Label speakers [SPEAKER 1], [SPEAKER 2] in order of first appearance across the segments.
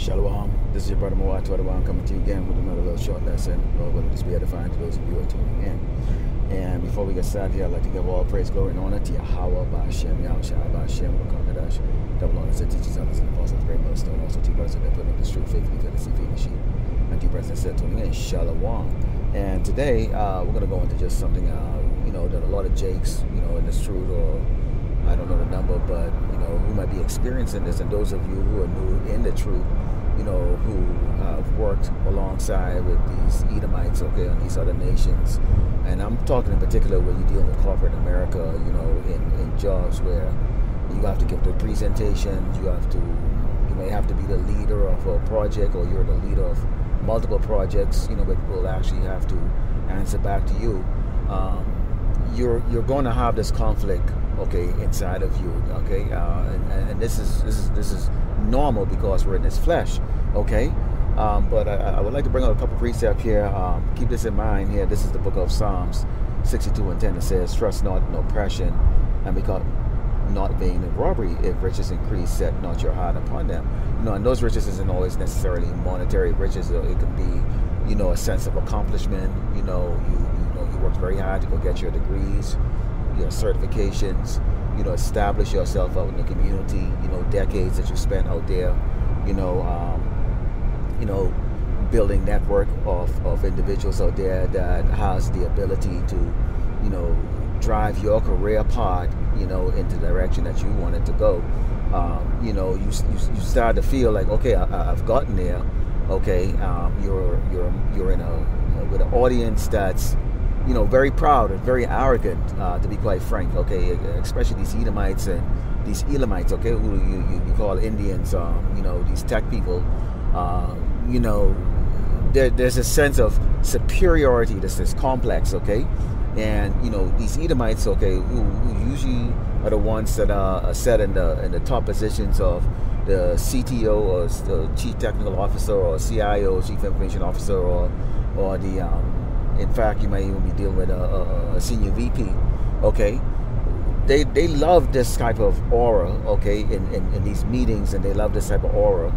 [SPEAKER 1] Shalom. This is your brother Moat coming to you again with another little short lesson. Lord willing, this be edifying to those of you who are tuning in. And before we get started here, I'd like to give all praise, glory, and honor to Yahweh, Ba'ashem, Yahushua, Ba'ashem, Wakakadash, double honors that teaches others and apostles, great millstone, also two brothers that put up the true faith, before the feeding the sheep. And two brothers that said tuning in, Shalom. And today, we're going to go into just something, that a lot of Jakes, in this truth, or I don't know the number, but, who might be experiencing this, and those of you who are new in the truth, who have worked alongside with these Edomites, on these other nations. And I'm talking in particular when you're dealing with corporate America, in jobs where you have to give the presentations, you may have to be the leader of a project, or you're the leader of multiple projects, but people actually have to answer back to you. You're going to have this conflict, inside of you, and this is normal because we're in this flesh, but I would like to bring out a couple precepts here. Keep this in mind here. This is the book of Psalms 62:10. It says, "Trust not in oppression, and become not vain in robbery. If riches increase, set not your heart upon them." And those riches isn't always necessarily monetary riches. It can be, a sense of accomplishment. You worked very hard to go get your degrees, your certifications, establish yourself out in the community, decades that you spent out there, building network of individuals out there that has the ability to, drive your career path, into the direction that you want it to go. You start to feel like, okay, I've gotten there. You're in with an audience that's, very proud and very arrogant, to be quite frank, especially these Edomites and these Elamites, who you call Indians, these tech people, there's a sense of superiority that's this complex, and, these Edomites, who usually are the ones that are set in the top positions of the CTO, or the Chief Technical Officer, or CIO, Chief Information Officer, or the, in fact, you might even be dealing with a senior VP, They love this type of aura, in these meetings, and they love this type of aura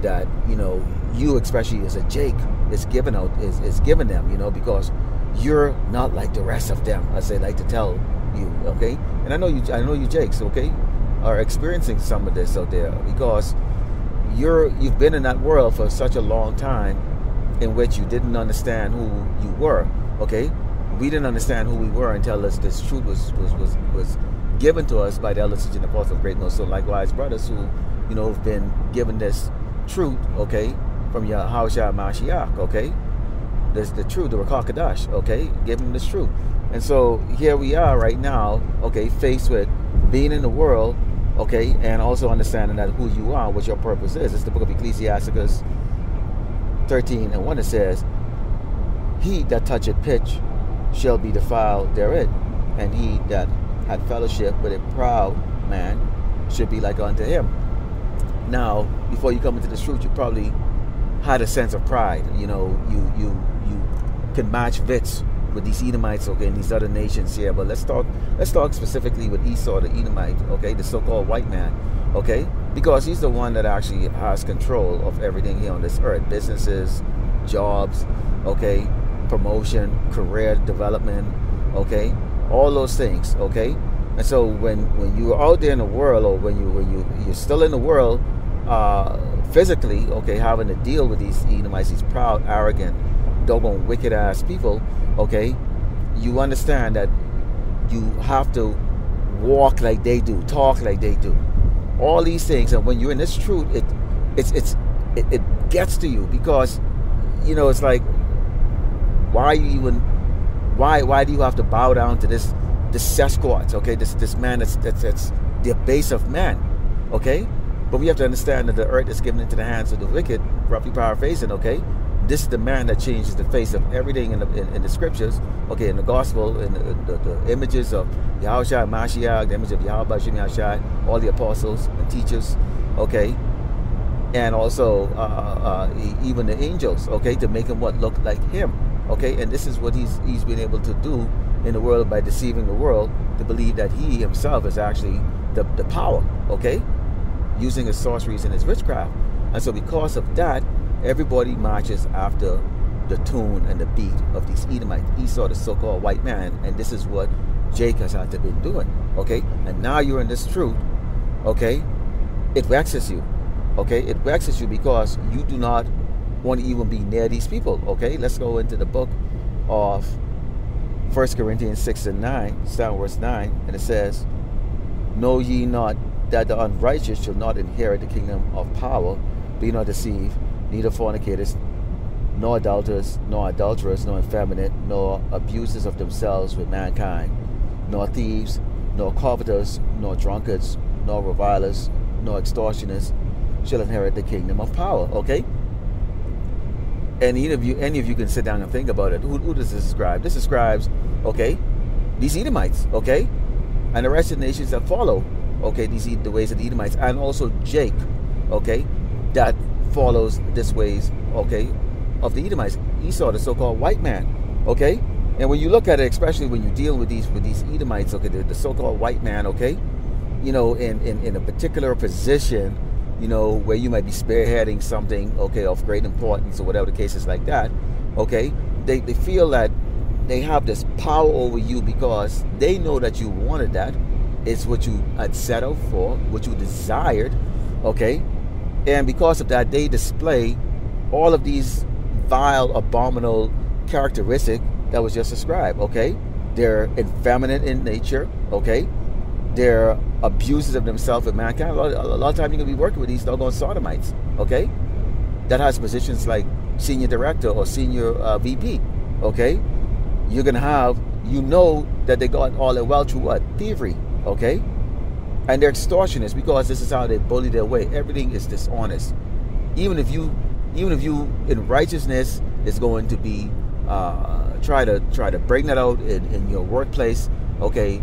[SPEAKER 1] that, you especially as a Jake is given them, because you're not like the rest of them, as they like to tell you, And I know you Jakes, are experiencing some of this out there, because you've been in that world for such a long time, in which you didn't understand who you were, We didn't understand who we were until this truth was given to us by the elders and apostles of great millstone. So likewise, brothers who, have been given this truth, from Yahushua Mashiach, There's the truth, the Rakakadash, give them this truth. And so here we are right now, faced with being in the world, and also understanding that who you are, what your purpose is. It's the book of Ecclesiasticus 13:1. It says, "He that toucheth pitch shall be defiled therein, and he that had fellowship with a proud man should be like unto him." Now, before you come into this truth, you probably had a sense of pride. You can match wits with these Edomites, and these other nations here. But let's talk specifically with Esau, the Edomite, the so-called white man, because he's the one that actually has control of everything here on this earth: businesses, jobs, promotion, career development, all those things, And so when you're out there in the world, or when you're still in the world, physically, having to deal with these Edomites, these proud, arrogant, doggone, wicked ass people, you understand that you have to walk like they do, talk like they do, all these things. And when you're in this truth, it gets to you, because it's like, why do you have to bow down to this Sasquatch, this man that's the base of man, But we have to understand that the earth is given into the hands of the wicked, roughly paraphrasing, This is the man that changes the face of everything in the scriptures, in the gospel, in the images of Yahushua Mashiach, the image of Yahweh Shem Yahshai, all the apostles and teachers, and also even the angels, to make him look like him, and this is what he's been able to do in the world by deceiving the world to believe that he himself is actually the power, using his sorceries and his witchcraft. And so because of that, everybody marches after the tune and the beat of these Edomites. Esau, the so-called white man, and this is what Jacob has had to be doing, okay? And now you're in this truth, okay? It vexes you, okay? It vexes you because you do not want to even be near these people, okay? Let's go into the book of 1 Corinthians 6 and 9, starting verse 9, and it says, know ye not that the unrighteous shall not inherit the kingdom of power? Be not deceived, neither fornicators, nor adulterers, nor adulterers, nor effeminate, nor abusers of themselves with mankind, nor thieves, nor covetous, nor drunkards, nor revilers, nor extortioners shall inherit the kingdom of power. Okay? And any of you can sit down and think about it. Who does this describe? This describes, okay, these Edomites, okay, and the rest of the nations that follow, okay, the ways of the Edomites, and also Jake, okay, that follows this ways, okay, of the Edomites. Esau, the so-called white man, okay? And when you look at it, especially when you deal with these Edomites, okay, the so-called white man, okay, you know, in a particular position, you know, where you might be spearheading something, okay, of great importance or whatever the case is like that, okay, they feel that they have this power over you because they know that you wanted that. It's what you had set out for, what you desired, okay? And because of that, they display all of these vile, abominable characteristic that was just described, okay? They're effeminate in nature, okay? They're abusers of themselves and mankind. A lot of times you're going to be working with these doggone sodomites, okay? That has positions like senior director or senior VP, okay? You're going to have, you know that they got all their wealth through what? Thievery, okay? And they're extortionists because this is how they bully their way. Everything is dishonest. Even if you in righteousness is going to be try to bring that out in your workplace, okay,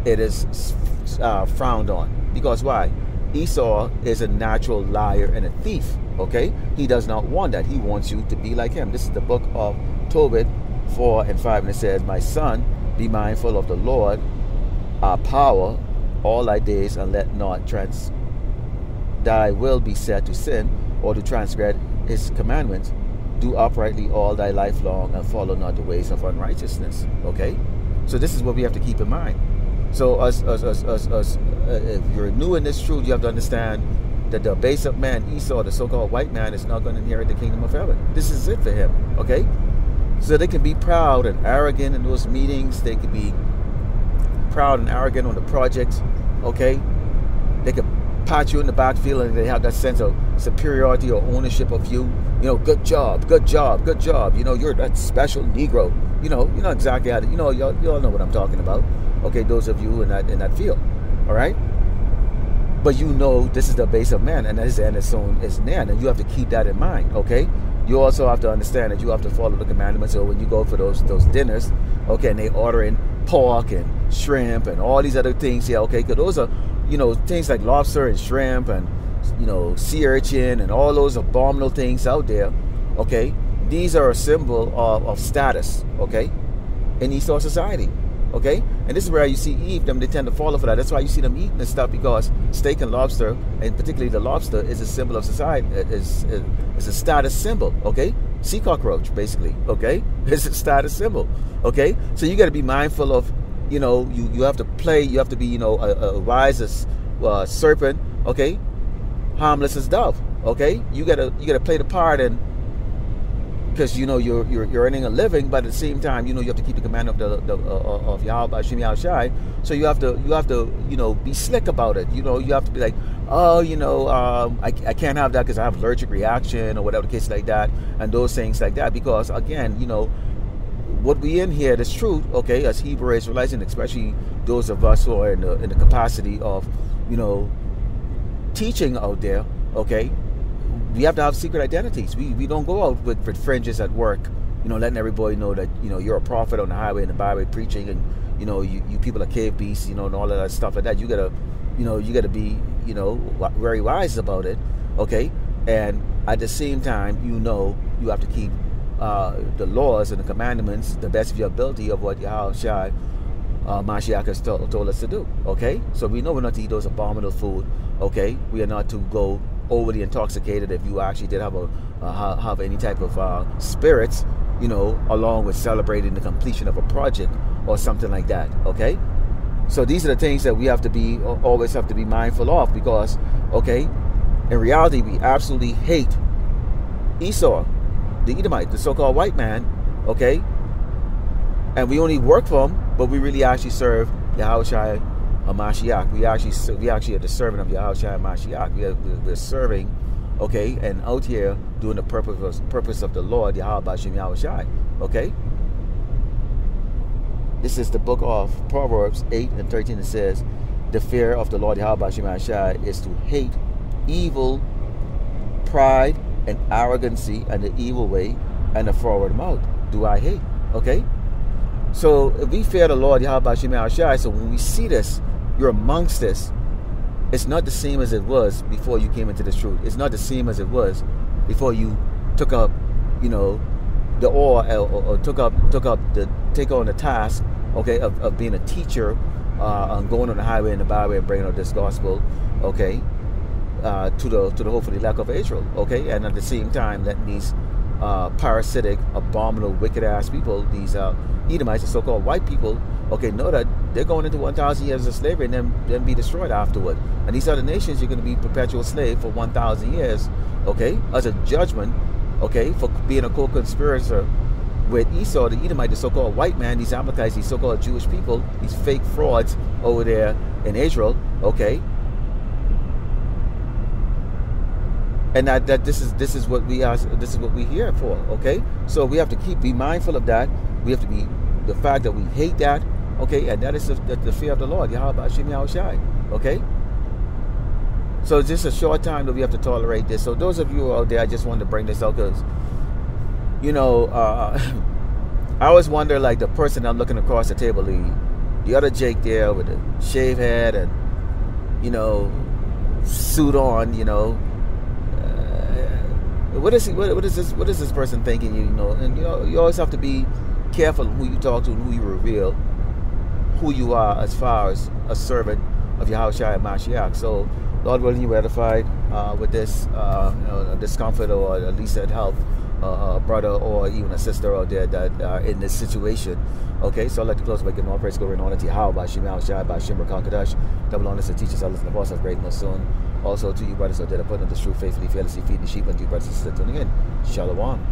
[SPEAKER 1] it is frowned on. Because why? Esau is a natural liar and a thief, okay? He does not want that. He wants you to be like him. This is the book of Tobit 4 and 5, and it says, my son, be mindful of the Lord, our power, all thy days, and let not thy will be set to sin or to transgress his commandments. Do uprightly all thy life long and follow not the ways of unrighteousness. Okay, so this is what we have to keep in mind. So if you're new in this truth, you have to understand that the base up man, Esau, the so-called white man, is not going to inherit the kingdom of heaven. This is it for him. Okay, so they can be proud and arrogant in those meetings. They can be proud and arrogant on the projects. Okay, they can pat you in the back feeling they have that sense of superiority or ownership of you. You know, good job, good job, good job. You know, you're that special Negro. You know exactly how to, you know, y'all know what I'm talking about. Okay, those of you in that field. All right. But you know this is the base of man, and his end is sown is near, and you have to keep that in mind. Okay. You also have to understand that you have to follow the commandments. So when you go for those dinners, okay, and they ordering pork and shrimp and all these other things, yeah, okay, because those are, you know, things like lobster and shrimp and, you know, sea urchin and all those abominable things out there, okay, these are a symbol of status, okay, in Esau society, okay, and this is where you see Eve, they tend to follow for that. That's why you see them eating this stuff, because steak and lobster, and particularly the lobster, is a symbol of society, is a status symbol, okay, sea cockroach, basically, okay, it's a status symbol, okay, so you got to be mindful of, you know, you have to play, you have to be, you know, a wise as serpent, okay, harmless as dove, okay, you gotta play the part, and because you know you're earning a living, but at the same time, you know, you have to keep the command of of Yahweh Shem Yahushai. So you have to you know, be slick about it. You know, you have to be like, oh, you know, I can't have that because I have allergic reaction or whatever the case like that, and those things like that. Because again, you know, what we in here, this truth, okay, as Hebrew Israelites, and especially those of us who are in the capacity of, you know, teaching out there, okay, we have to have secret identities. We don't go out with fringes at work, you know, letting everybody know that, you know, you're a prophet on the highway and the byway preaching, and, you know, you people are cave beasts, you know, and all of that stuff like that. You gotta be, you know, very wise about it, okay, and at the same time, you know, you have to keep the laws and the commandments the best of your ability of what Yahushua Mashiach has told us to do, okay? So we know we're not to eat those abominable food, okay? We are not to go overly intoxicated, if you actually did have have any type of spirits, you know, along with celebrating the completion of a project or something like that. Okay, so these are the things that we have to be always have to be mindful of, because okay, in reality we absolutely hate Esau, the Edomite, the so-called white man. Okay, and we only work for him, but we really actually serve Yahushua HaMashiach. We actually are the servant of Yahushua HaMashiach. We're serving, okay, and out here doing the purpose of the Lord, Yahweh Shem Yahushua. Okay? This is the book of Proverbs 8:13. It says, the fear of the Lord Yahweh Shem Yahushua is to hate evil, pride, and arrogancy, and the evil way, and the forward mouth. Do I hate? Okay? So if we fear the Lord Yahweh Shem Yahushua, so when we see this, you're amongst this, it's not the same as it was before you came into this truth. It's not the same as it was before you took up, you know, the or took on the task, okay, of being a teacher, going on the highway and the byway and bringing out this gospel, okay, to the hopefully elect of Israel, okay, and at the same time letting these parasitic, abominable, wicked ass people, these Edomites, the so-called white people, okay, know that they're going into 1,000 years of slavery and then be destroyed afterward. And these other nations, you're going to be perpetual slave for 1,000 years, okay, as a judgment, okay, for being a co-conspirator with Esau, the Edomite, the so-called white man, these Amalekites, these so-called Jewish people, these fake frauds over there in Israel, okay. And that this is what we are. This is what we're here for. Okay, so we have to be mindful of that. We have to be the fact that we hate that. Okay, and that is the fear of the Lord, Yahweh Shem Yahushua. Okay, so it's just a short time that we have to tolerate this. So those of you out there, I just wanted to bring this out because, you know, I always wonder, like the person I'm looking across the table, the other Jake there with the shaved head and, you know, suit on, you know. What is this person thinking? You know, and you always have to be careful who you talk to and who you reveal who you are as far as a servant of Yahushua and Mashiach. So, Lord willing, you edified with this discomfort, or at least that help a brother or even a sister out there that are in this situation. Okay, so I'd like to close by giving all praise, glory, and honor to Yahweh by Shem Yahushua by Shem Rakakadash. Double honors to teachers, elders, and apostles of great most soon. Also to you brothers out there that put on this truth faithfully, fearlessly, feeding the sheep, and to you brothers and sisters tuning in. Shalom.